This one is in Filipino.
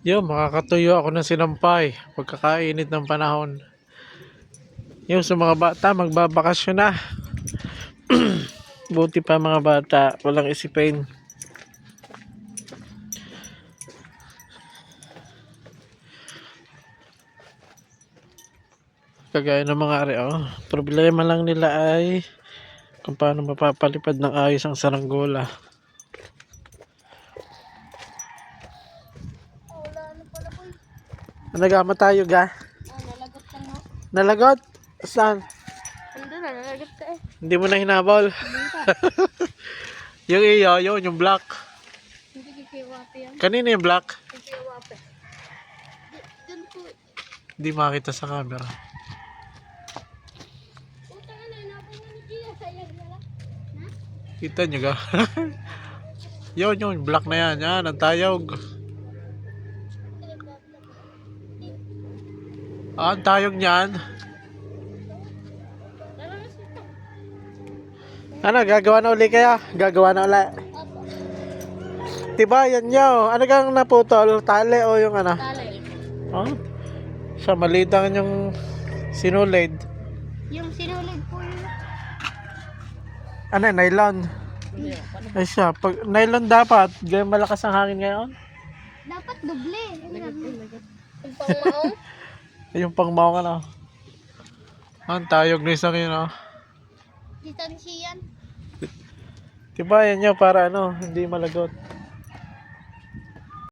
Yo, makakatuyo ako ng sinampay pagkakainit ng panahon. Yung sa mga bata, magbabakasyon na. Buti pa mga bata, walang isipin. Kagaya ng mga ari, problema lang nila ay kung paano mapapalipad ng ayos ang saranggola. Wala na pala po. Nagama tayo ga? Nalagot lang mo. Nalagot? Saan? Andun na, nalagot ka eh. Hindi mo na hinabol? Yung iyo, yun, yung black. Hindi kikiwapi yan. Kanina yung black? Kikiwapi. Dun po. Hindi makita sa camera. Puta ka na, napang na ni Gia. Sayang na lang. Kita nyo ga? Yun, black na yan. Yan, ang tayog. Ang tayog niyan. Ano, gagawa na uli kaya? Gagawa na uli. Tibayan nyo. Ano kang naputol? Tali o yung ano? Talay. Oh? Siya, malitang yung sinulid. Yung sinulid po yun. Ano, nylon? Ay siya, pag nylon dapat. Gawin malakas ang hangin ngayon. Dapat doble. Yung pangmaong. Yung pangmaong ano. Ang tayog na isang yun, oh. Distansiyan. Tibayan nyo para ano, hindi malagot.